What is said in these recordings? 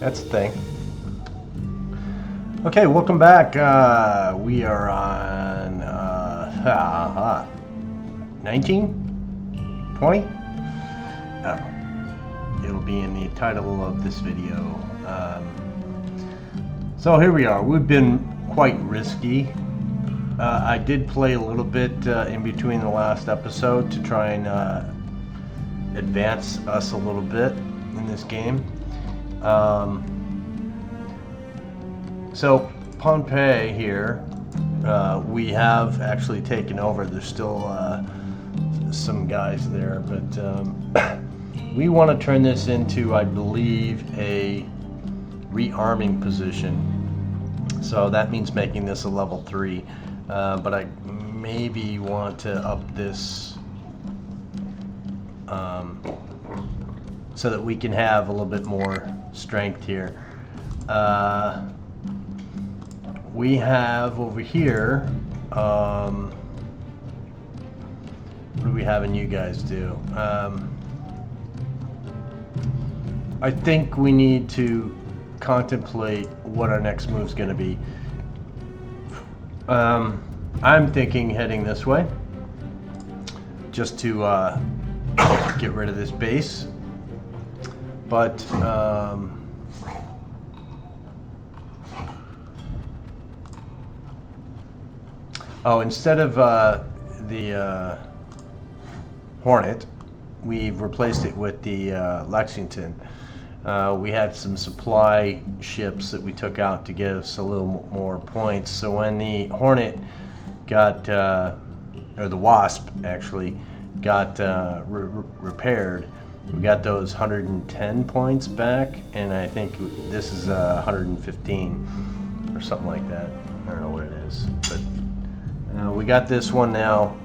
That's the thing. Okay, welcome back. We are on 19? 20? It'll be in the title of this video. So here we are. We've been quite risky. I did play a little bit in between the last episode to try and advance us a little bit in this game. So Pompeii here, we have actually taken over. There's still some guys there, but we want to turn this into, I believe, a rearming position. So that means making this a level 3. But I maybe want to up this so that we can have a little bit more strength here. We have over here, what are we having you guys do? I think we need to contemplate what our next move is going to be. I'm thinking heading this way, just to get rid of this base. But instead of the Hornet, we've replaced it with the Lexington. We had some supply ships that we took out to give us a little more points. So when the Hornet got, or the Wasp actually, got repaired, we got those 110 points back, and I think this is 115 or something like that. I don't know what it is, but we got this one now.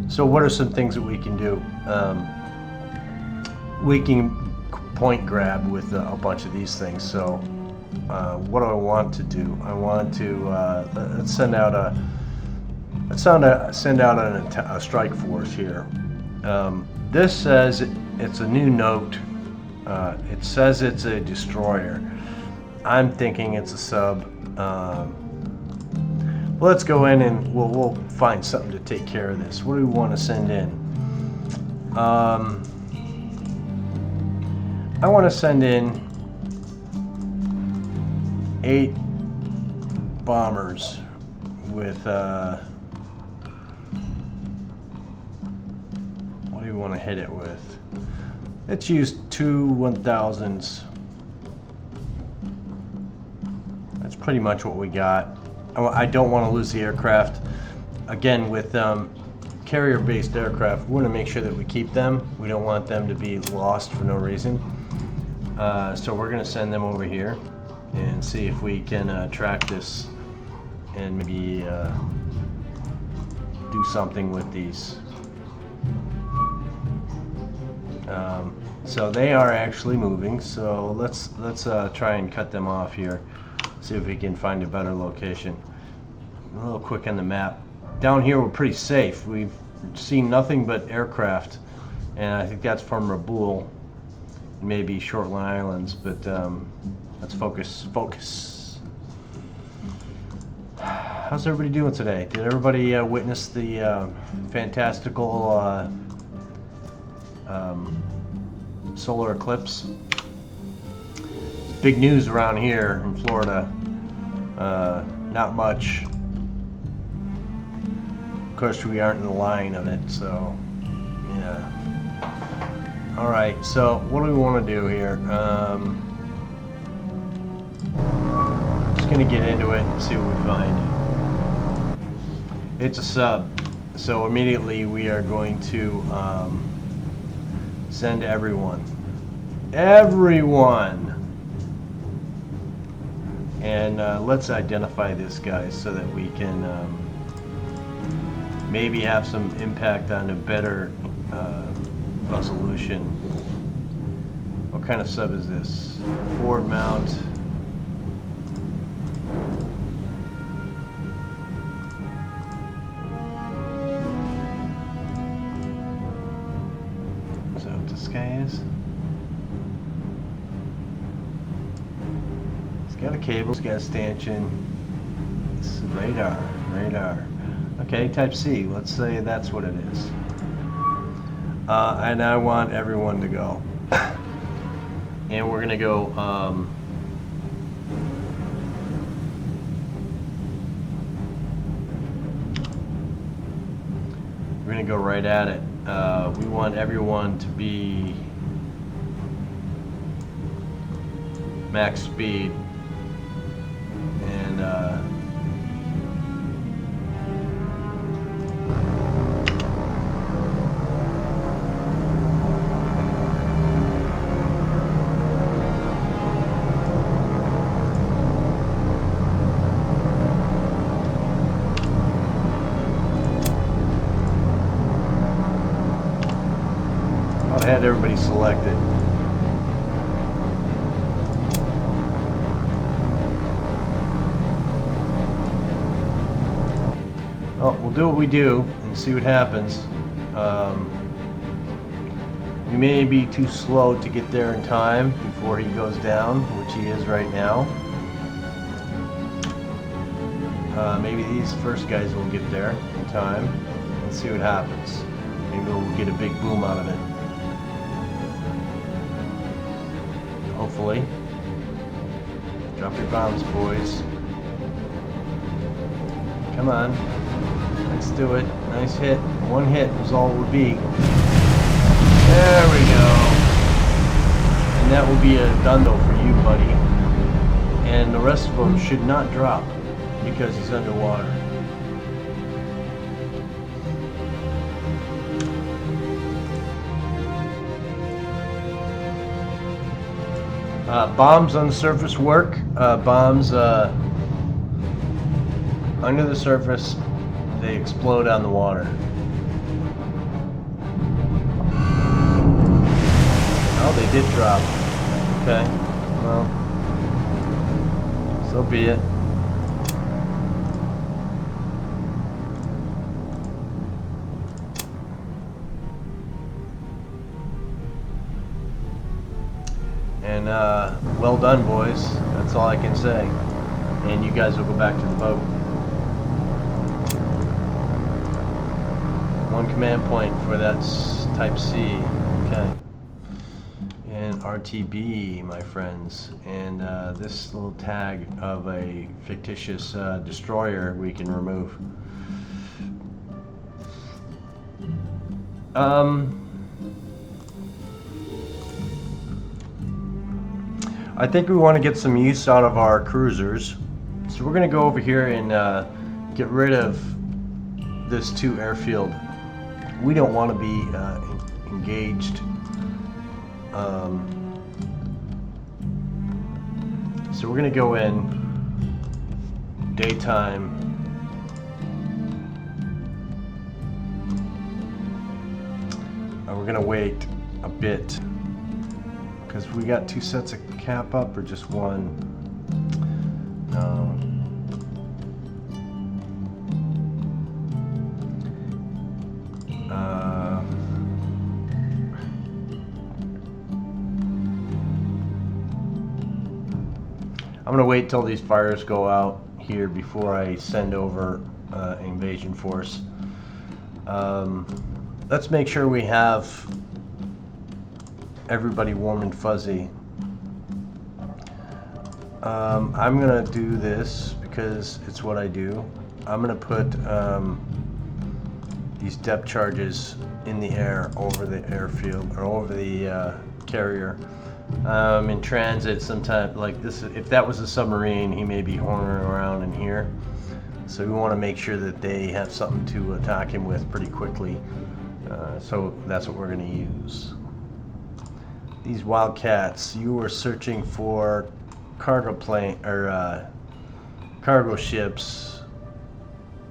So what are some things that we can do? We can point grab with a bunch of these things. So what do I want to do? I want to let's send out a strike force here. This says it's a new note. It says it's a destroyer. I'm thinking it's a sub. Let's go in and we'll find something to take care of this. What do we want to send in? I want to send in 8 bombers with what do you want to hit it with? Let's use 2 1000s. That's pretty much what we got. I don't want to lose the aircraft. Again, with carrier-based aircraft, we want to make sure that we keep them. We don't want them to be lost for no reason. So we're going to send them over here and see if we can track this and maybe do something with these. So they are actually moving. So let's try and cut them off here. See if we can find a better location. A little quick on the map. Down here we're pretty safe. We've seen nothing but aircraft, and I think that's from Raboul, maybe Shortland Islands. But let's focus. How's everybody doing today? Did everybody witness the fantastical solar eclipse? Big news around here in Florida. Not much. Of course, we aren't in the line of it, so yeah. All right, so what do we want to do here? Just gonna get into it and see what we find. It's a sub, so immediately we are going to send everyone. And let's identify this guy so that we can maybe have some impact on a better resolution. What kind of sub is this? Forward mount. Is that what this guy is? got a cable, it's got a stanchion. This is radar. Okay, type C, let's say that's what it is. And I want everyone to go. And we're gonna go, we're gonna go right at it. We want everyone to be max speed, and I had everybody selected. Well, we'll do what we do and see what happens. We may be too slow to get there in time before he goes down, which he is right now. Maybe these first guys will get there in time. Let's see what happens. Maybe we'll get a big boom out of it. Hopefully. Drop your bombs, boys. Come on. Let's do it. Nice hit. One hit was all it would be. There we go. And that will be a dundo for you, buddy. And the rest of them should not drop because he's underwater. Bombs on the surface work. Bombs under the surface, they explode on the water. Oh, they did drop. Okay, well, so be it. And well done, boys. That's all I can say. And you guys will go back to the boat. One command point for that type C. Okay. And RTB, my friends. And this little tag of a fictitious destroyer we can remove. I think we want to get some use out of our cruisers. So we're going to go over here and get rid of this 2 airfield. We don't want to be engaged. So we're going to go in daytime. We're going to wait a bit because we got 2 sets of cap up or just one. No. I'm gonna wait till these fires go out here before I send over invasion force. Let's make sure we have everybody warm and fuzzy. I'm gonna do this because it's what I do. I'm gonna put these depth charges in the air over the airfield or over the carrier. In transit sometime like this, if that was a submarine, he may be horning around in here. So we want to make sure that they have something to attack him with pretty quickly. So that's what we're going to use. These Wildcats, you were searching for cargo plane or cargo ships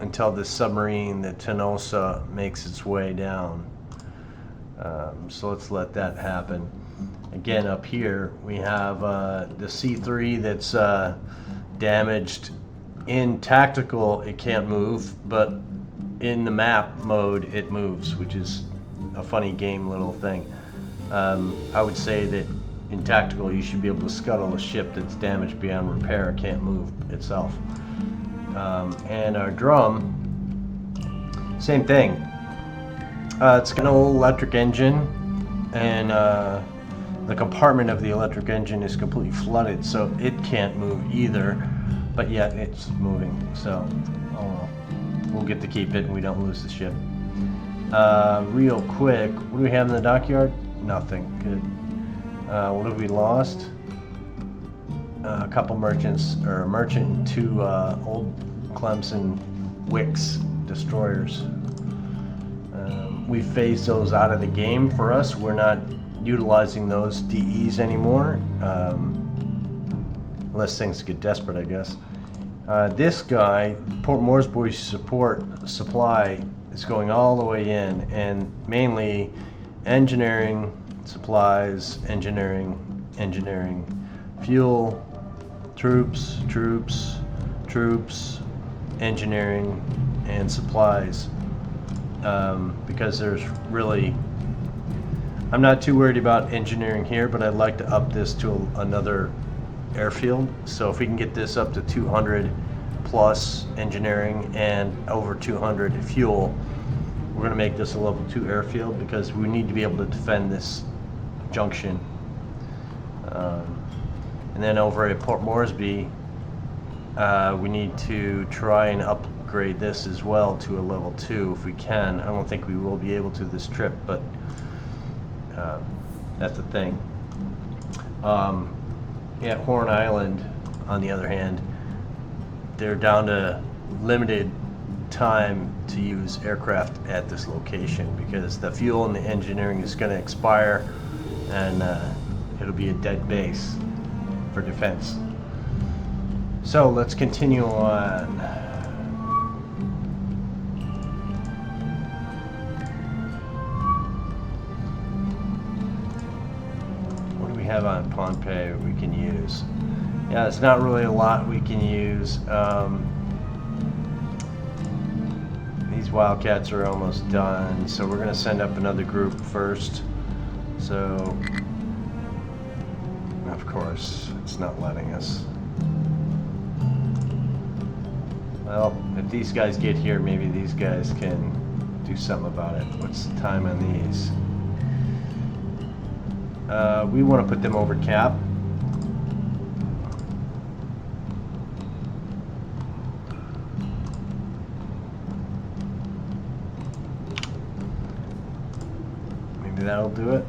until this submarine, the Tenosa, makes its way down. So let's let that happen. Again, up here we have the C3 that's damaged. In tactical it can't move, but in the map mode it moves, which is a funny game little thing. I would say that in tactical, you should be able to scuttle a ship that's damaged beyond repair, can't move itself. And our drum, same thing. It's got an old electric engine, and the compartment of the electric engine is completely flooded, so it can't move either, but yet it's moving. So, oh well, we'll get to keep it and we don't lose the ship. Real quick, what do we have in the dockyard? Nothing. Good. What have we lost? A couple merchants, or a merchant and two old Clemson Wicks destroyers. We phased those out of the game for us. We're not utilizing those DEs anymore, unless things get desperate, I guess. This guy, Port Moresby supply, is going all the way in, and mainly engineering, supplies, engineering, fuel, troops, engineering, and supplies. Because there's really, I'm not too worried about engineering here, but I'd like to up this to another airfield. So if we can get this up to 200 plus engineering and over 200 fuel, we're going to make this a level 2 airfield, because we need to be able to defend this junction. And then over at Port Moresby, we need to try and upgrade this as well to a level 2 if we can. I don't think we will be able to this trip, but that's the thing. At Horn Island, on the other hand, they're down to limited time to use aircraft at this location, because the fuel and the engineering is going to expire, and it'll be a dead base for defense. So let's continue on. What do we have on Pohnpei we can use? Yeah, it's not really a lot we can use. These Wildcats are almost done, so we're going to send up another group first. So, of course, it's not letting us. Well, if these guys get here, maybe these guys can do something about it. What's the time on these? We want to put them over cap. Maybe that'll do it.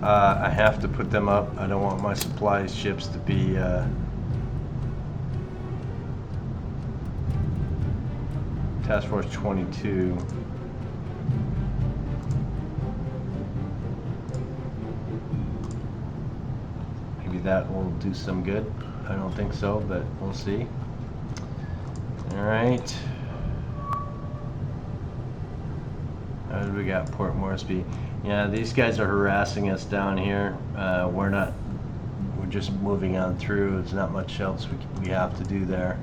I have to put them up. I don't want my supply ships to be Task Force 22. Maybe that will do some good. I don't think so, but we'll see. All right. How do we got Port Moresby? Yeah, these guys are harassing us down here. We're just moving on through. There's not much else we have to do there.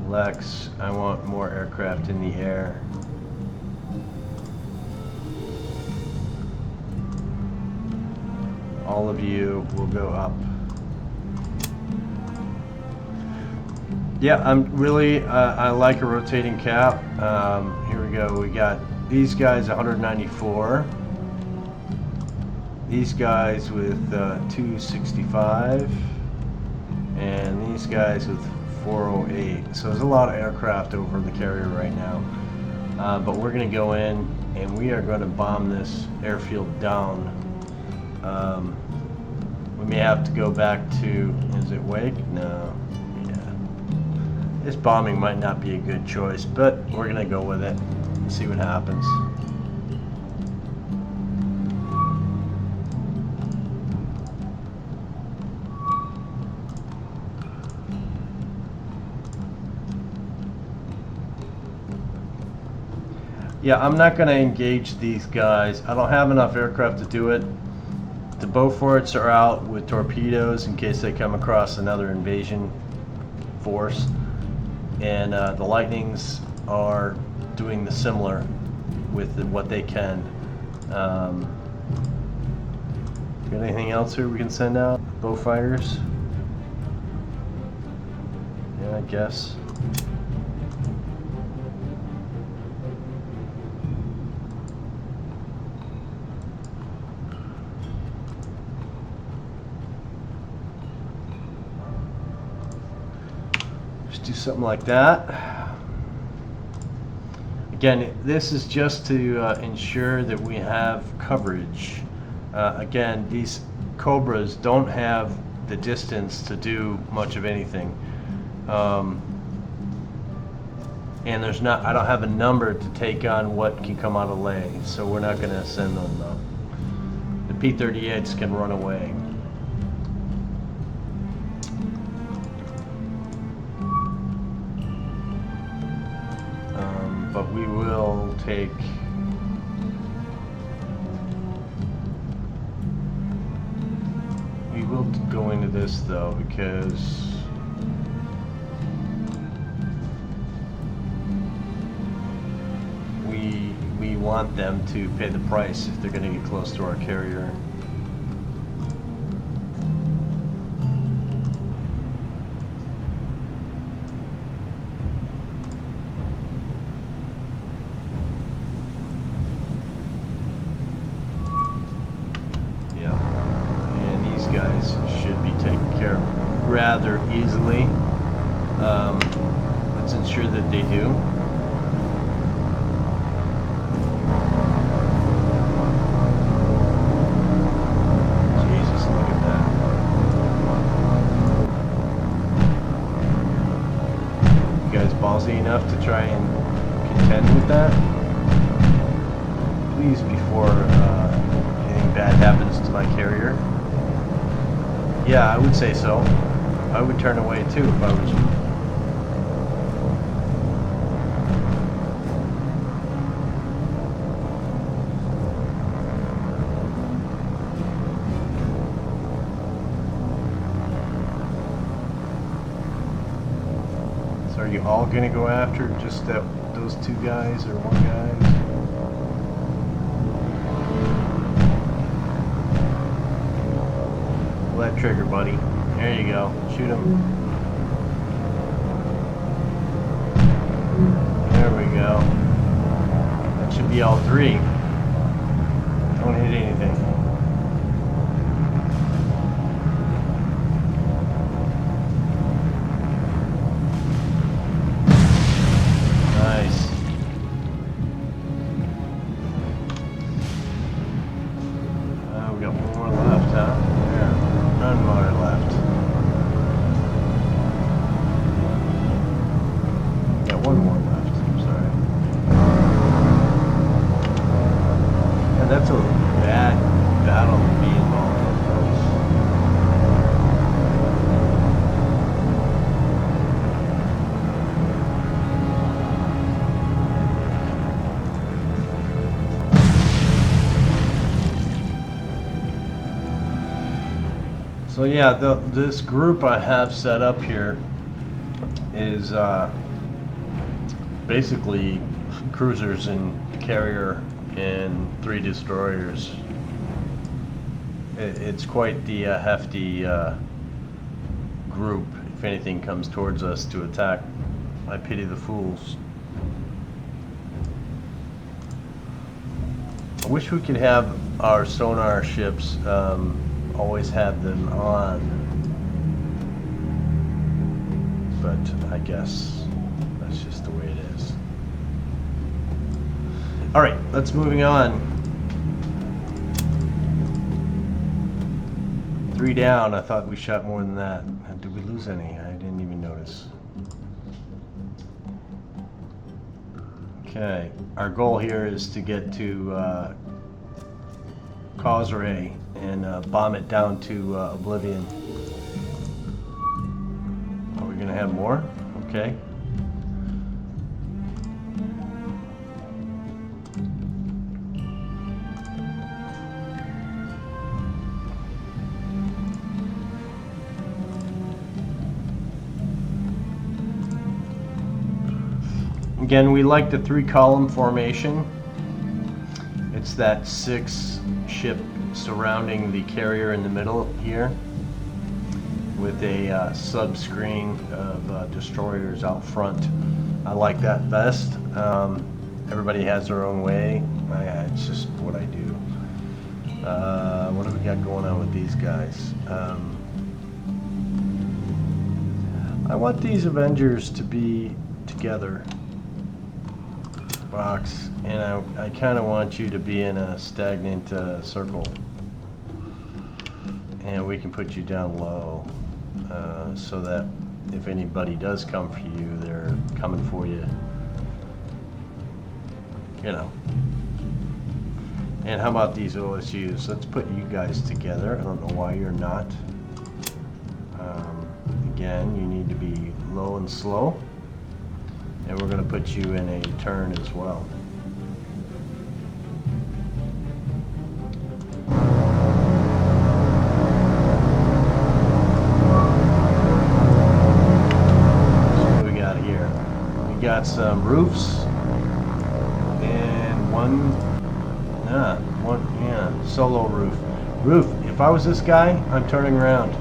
Lex, I want more aircraft in the air. All of you will go up. Yeah, I like a rotating cap. Here we go. We got these guys 194. These guys with 265. And these guys with 408. So there's a lot of aircraft over the carrier right now. But we're going to go in and we are going to bomb this airfield down. We may have to go back to, is it Wake? No. This bombing might not be a good choice, but we're going to go with it and see what happens. Yeah, I'm not going to engage these guys. I don't have enough aircraft to do it. The Beauforts are out with torpedoes in case they come across another invasion force. And the Lightnings are doing the similar with what they can. Got anything else here we can send out? Beaufighters? Yeah, I guess. Just do something like that. Again, this is just to ensure that we have coverage. Again, these Cobras don't have the distance to do much of anything. And there's not, I don't have a number to take on what can come out of Ley, so we're not going to send them though. The P-38s can run away. But we will take go into this though, because we want them to pay the price if they're going to get close to our carrier. Guys should be taken care of rather easily. Let's ensure that they do. Jesus, look at that. You guys ballsy enough to try and contend with that? Please, before anything bad happens to my carrier. Yeah, I would say so. I would turn away too if I was you. So are you all going to go after just those two guys or one guy? That trigger, buddy. There you go. Shoot him. There we go. That should be all three. Don't hit anything. Nice. We got one more left, huh? None more left. Yeah, one more left. I'm sorry. And that's a bad battle to be involved in, folks. So yeah, this group I have set up here is basically cruisers and carrier and 3 destroyers. It's quite the hefty group if anything comes towards us to attack. I pity the fools. I wish we could have our sonar ships always have them on, but I guess that's just the way it is. All right, let's moving on. 3 down. I thought we shot more than that. Did we lose any? I didn't even notice. Okay, our goal here is to get to Causeway and bomb it down to oblivion. Are we gonna have more? Okay. Again, we like the 3-column formation. It's that 6 ship surrounding the carrier in the middle here, with a sub-screen of destroyers out front. I like that best. Everybody has their own way. It's just what I do. What do we got going on with these guys? I want these Avengers to be together. Box, and I kind of want you to be in a stagnant circle. And we can put you down low, so that if anybody does come for you, they're coming for you, you know. And how about these OSUs? Let's put you guys together. I don't know why you're not. Again, you need to be low and slow. And we're going to put you in a turn as well. Got some roofs and one solo roof. If I was this guy, I'm turning around.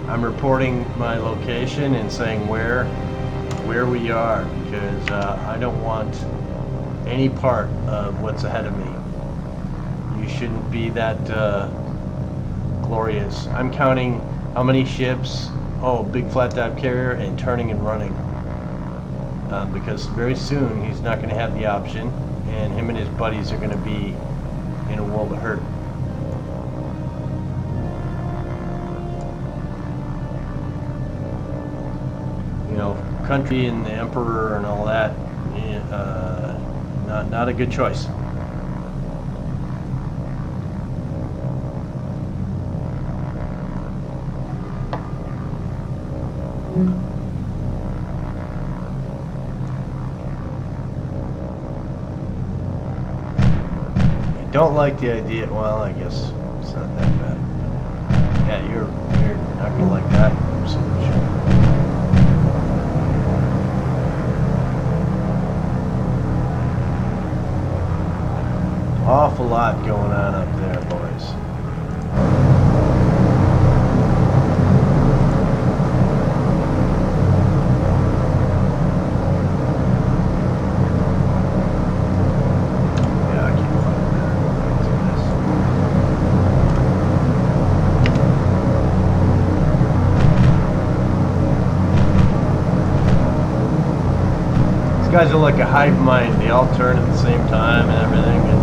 I'm reporting my location and saying where we are, because I don't want any part of what's ahead of me. You shouldn't be that glorious. I'm counting how many ships. Oh, big flat dive carrier, and turning and running. Because very soon he's not going to have the option, and him and his buddies are going to be in a world of hurt. You know, country and the emperor and all that, not a good choice. Don't like the idea. Well, I guess it's not that bad. Yeah, you're not gonna like that solution. Awful lot going on up there, boys. Guys are like a hive mind. They all turn at the same time and everything. And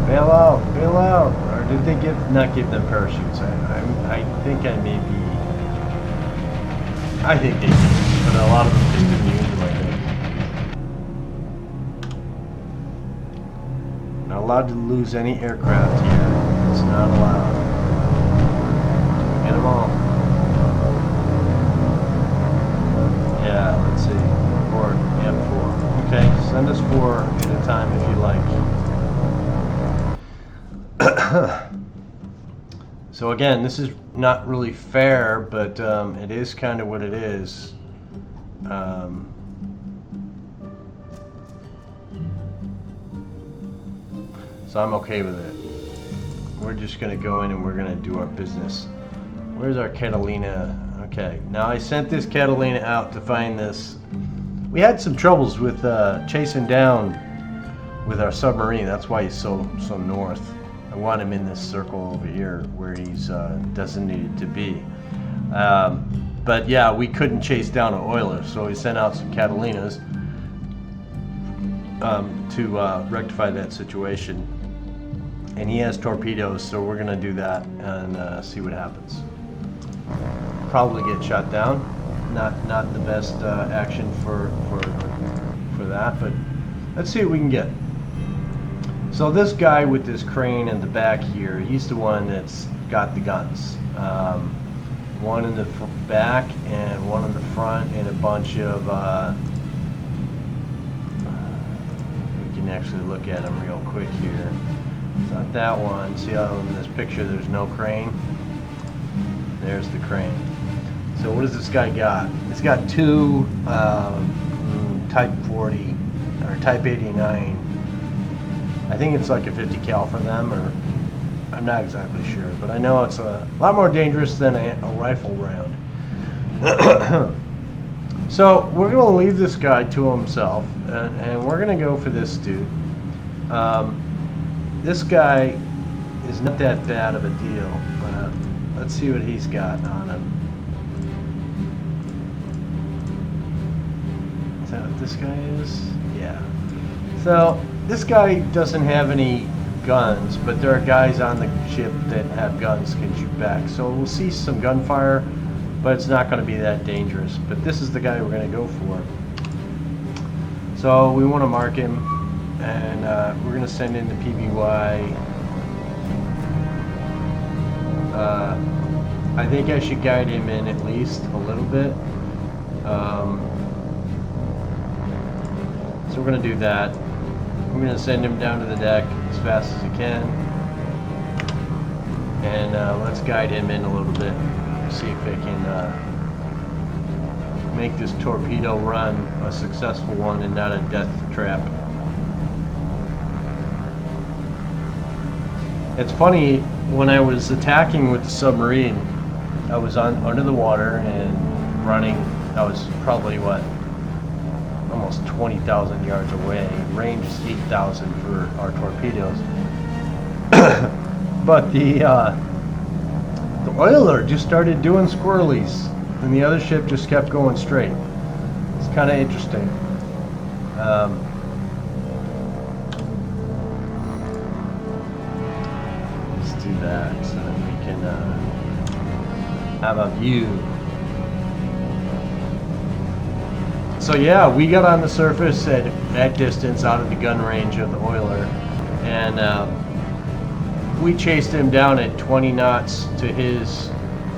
bail out. Or did they not give them parachutes? I think I may be. I think they did, but a lot of them just didn't use them. I think. Not allowed to lose any aircraft here. It's not allowed. Get them all. Yeah, let's see. 4 and 4. Okay, send us 4 at a time if you like. So again, this is not really fair, but it is kind of what it is. So I'm okay with it. We're just going to go in and we're going to do our business. Where's our Catalina? Okay, now I sent this Catalina out to find this. We had some troubles with chasing down with our submarine. That's why he's so north. I want him in this circle over here where he's designated to be. But yeah, we couldn't chase down an oiler, so we sent out some Catalinas to rectify that situation. And he has torpedoes, so we're gonna do that and see what happens. Probably get shot down. Not the best action for that, but let's see what we can get. So this guy with this crane in the back here, he's the one that's got the guns. One in the back and one in the front, and a bunch of we can actually look at them real quick here. It's not that one. See how in this picture there's no crane? There's the crane. So what does this guy got? He's got two Type 40 or Type 89. I think it's like a 50 cal for them, or I'm not exactly sure, but I know it's a lot more dangerous than a rifle round. So we're going to leave this guy to himself, and we're going to go for this dude. This guy is not that bad of a deal. Let's see what he's got on him. Is that what this guy is? Yeah. So this guy doesn't have any guns, but there are guys on the ship that have guns can shoot back. So we'll see some gunfire, but it's not going to be that dangerous. But this is the guy we're going to go for. So we want to mark him, and we're going to send in the PBY. I think I should guide him in at least a little bit. So we're going to do that. I'm going to send him down to the deck as fast as I can. And let's guide him in a little bit. See if I can make this torpedo run a successful one and not a death trap. It's funny, when I was attacking with the submarine, I was under the water and running. I was probably, what, almost 20,000 yards away. Range is 8,000 for our torpedoes. But the oiler just started doing squirrelies, and the other ship just kept going straight. It's kind of interesting. Let's do that so that we can have a view. So yeah, we got on the surface at that distance, out of the gun range of the oiler, and we chased him down at 20 knots to his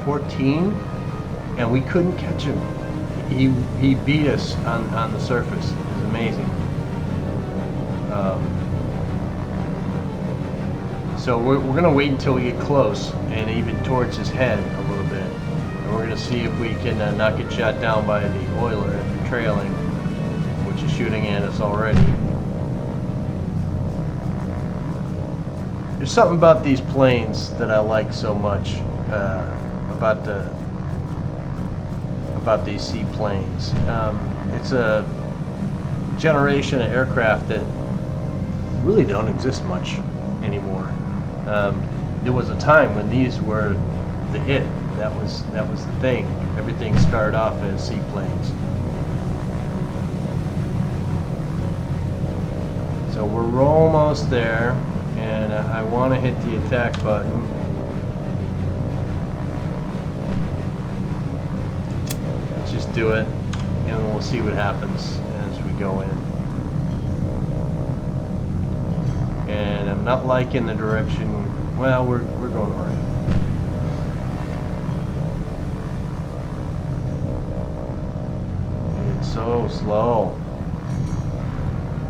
14, and we couldn't catch him. He beat us on the surface. It was amazing. So we're going to wait until we get close, and even towards his head a little bit. And we're going to see if we can not get shot down by the oiler after trailing, which is shooting at us already. There's something about these planes that I like so much, about these seaplanes. It's a generation of aircraft that really don't exist much anymore. There was a time when these were the hit. That was the thing. Everything started off as seaplanes. So we're almost there, and I want to hit the attack button. Let's just do it, and we'll see what happens as we go in. And I'm not liking the direction. Well, we're going all right. It's so slow.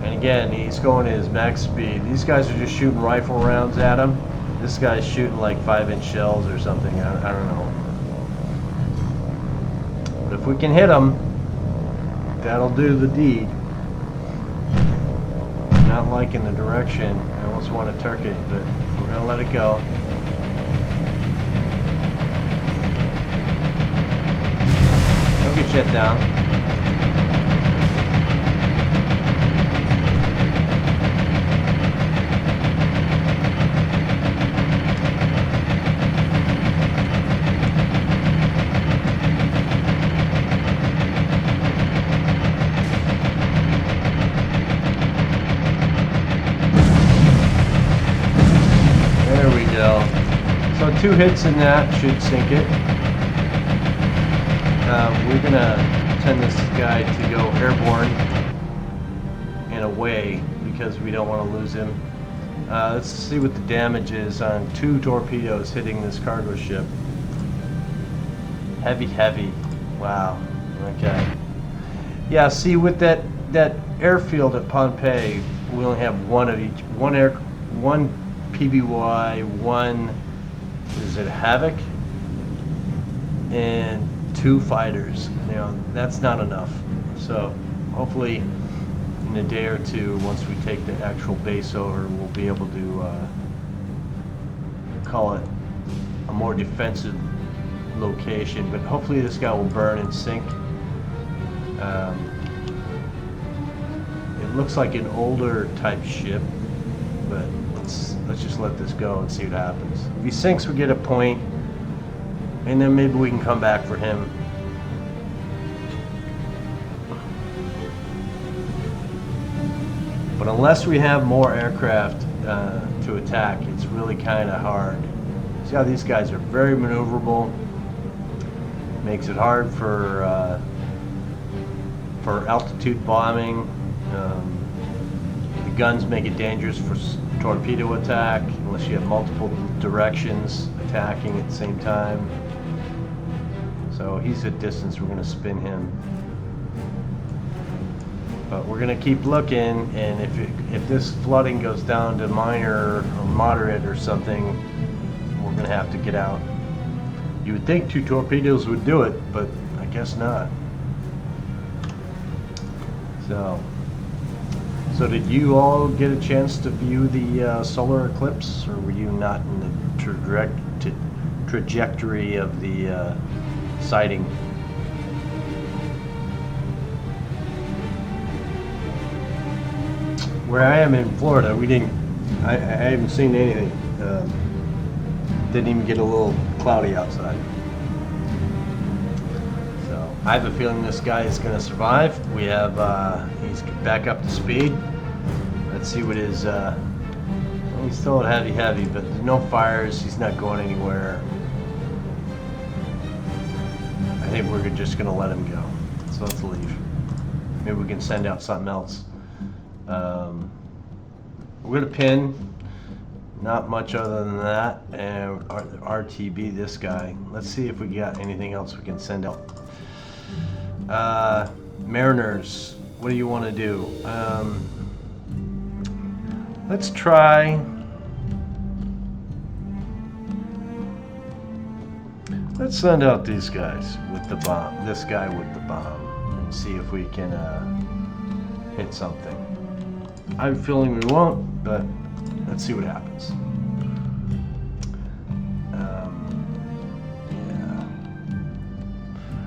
And again, he's going at his max speed. These guys are just shooting rifle rounds at him. This guy's shooting like 5-inch shells or something. I don't know. But if we can hit him, that'll do the deed. Not liking the direction. I almost want to turk it, but we're going to let it go. Don't get shut down. So 2 hits in that should sink it. We're going to send this guy to go airborne and away because we don't want to lose him. Let's see what the damage is on 2 torpedoes hitting this cargo ship. Heavy. Wow. Okay. Yeah, see, with that airfield at Pohnpei, we only have one of each. One PBY, one, is it Havoc? And 2 fighters. You know, that's not enough. So hopefully in a day or two, once we take the actual base over, we'll be able to call it a more defensive location. But hopefully this guy will burn and sink. It looks like an older type ship, but let's just let this go and see what happens. If he sinks, we get a point, and then maybe we can come back for him. But unless we have more aircraft to attack, it's really kind of hard. See how these guys are very maneuverable. Makes it hard for altitude bombing. The guns make it dangerous for torpedo attack unless you have multiple directions attacking at the same time. So he's at distance. We're going to spin him. But we're going to keep looking, and if this flooding goes down to minor or moderate or something, we're going to have to get out. You would think 2 torpedoes would do it, but I guess not. So did you all get a chance to view the solar eclipse, or were you not in the trajectory of the sighting? Where I am in Florida, I haven't seen anything. Didn't even get a little cloudy outside. So I have a feeling this guy is going to survive. We have, he's back up to speed. Let's see what his, well, he's still at heavy, but there's no fires. He's not going anywhere. I think we're just going to let him go. So let's leave. Maybe we can send out something else. We're going to pin, not much other than that, and RTB this guy. Let's see if we got anything else we can send out. Mariners, what do you want to do? Let's try. Let's send out these guys with the bomb. This guy with the bomb, and see if we can hit something. I have a feeling we won't, but let's see what happens. Yeah.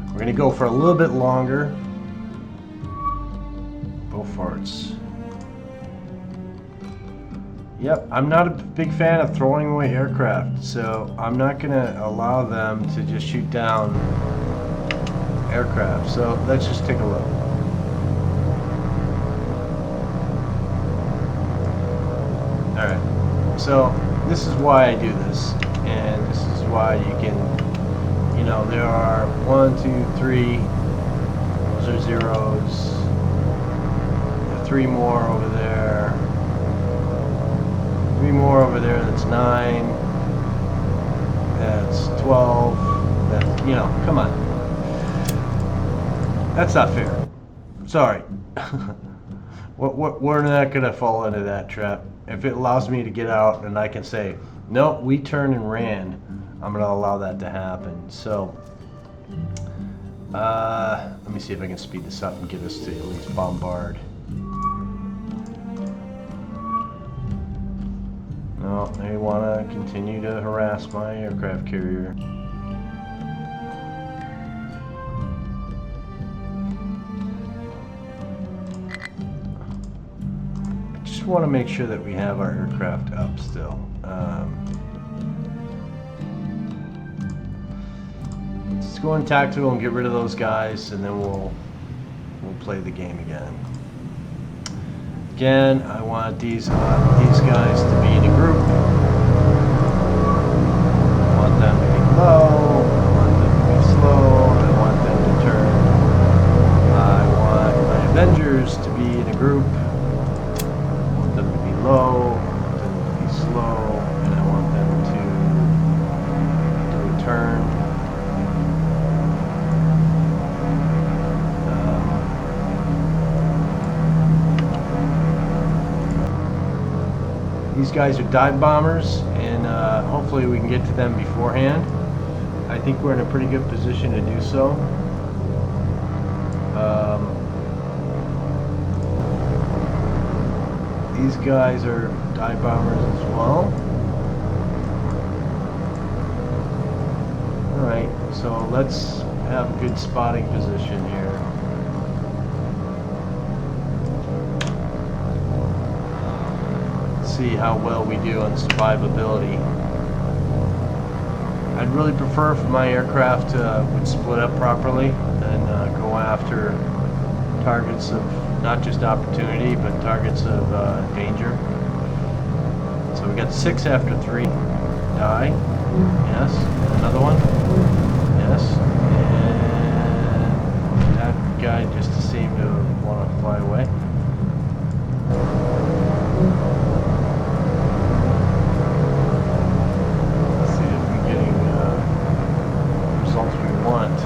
We're going to go for a little bit longer. Go farts. Yep, I'm not a big fan of throwing away aircraft, so I'm not going to allow them to just shoot down aircraft. So let's just take a look. Alright, so this is why I do this, and this is why you can, you know, there are 1, 2, 3, those are zeros, there are 3 more over there, 3 more over there, that's 9, that's 12, that's, you know, come on. That's not fair. Sorry. We're not going to fall into that trap. If it allows me to get out and I can say, no, we turned and ran, I'm going to allow that to happen. So, let me see if I can speed this up and get us to at least bombard. No, they want to continue to harass my aircraft carrier. Just want to make sure that we have our aircraft up still. Let's go in tactical and get rid of those guys, and then we'll play the game again. Again, I want these guys to be in a group. I want them to be low. I want them to be slow. I want them to turn. I want my Avengers to be in a group. Low, I want them to be slow, and I want them to do a turn. These guys are dive bombers, and hopefully we can get to them beforehand. I think we're in a pretty good position to do so. These guys are dive bombers as well. Alright, so let's have a good spotting position here. See how well we do on survivability. I'd really prefer if my aircraft would split up properly and go after targets of not just opportunity, but targets of danger. So we got 6 after 3. Die. Yes. Another one. Yes. And that guy just seemed to want to fly away. Let's see if we're getting results we want.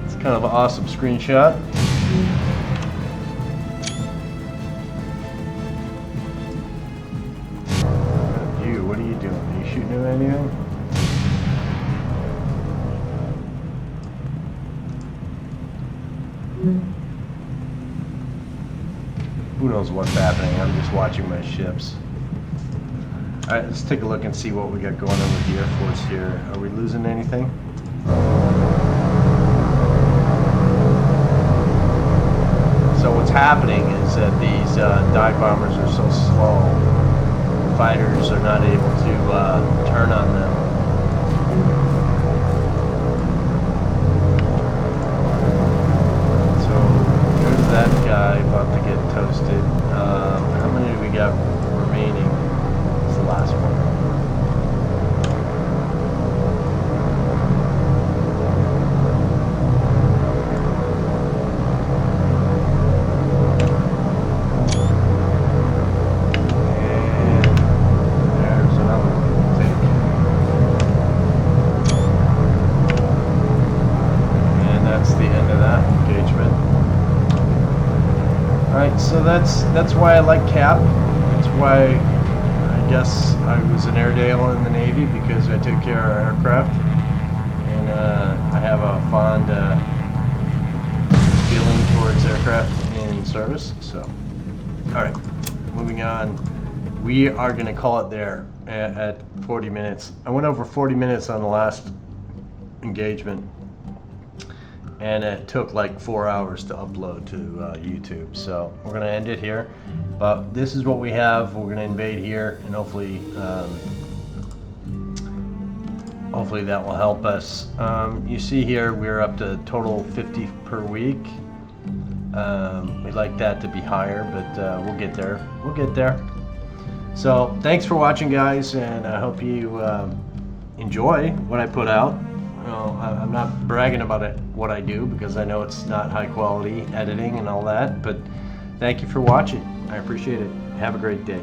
It's kind of an awesome screenshot. You, what are you doing? Are you shooting at anything? Who knows what's happening? I'm just watching my ships. Alright, let's take a look and see what we got going on with the Air Force here. Are we losing anything? So what's happening is that these dive bombers are so slow, fighters are not able to turn on them. So there's that guy about to get toasted. How many do we got remaining? It's the last one. So that's why I like CAP. That's why I guess I was an Airedale in the Navy, because I took care of our aircraft, and I have a fond feeling towards aircraft in service. So, all right, moving on. We are going to call it there at 40 minutes. I went over 40 minutes on the last engagement, and it took like 4 hours to upload to YouTube. So we're going to end it here, but this is what we have. We're going to invade here, and hopefully hopefully that will help us. You see here we're up to total 50 per week. We'd like that to be higher, but we'll get there. We'll get there. So thanks for watching, guys, and I hope you enjoy what I put out. Well, I'm not bragging about it, what I do, because I know it's not high quality editing and all that, but thank you for watching. I appreciate it. Have a great day.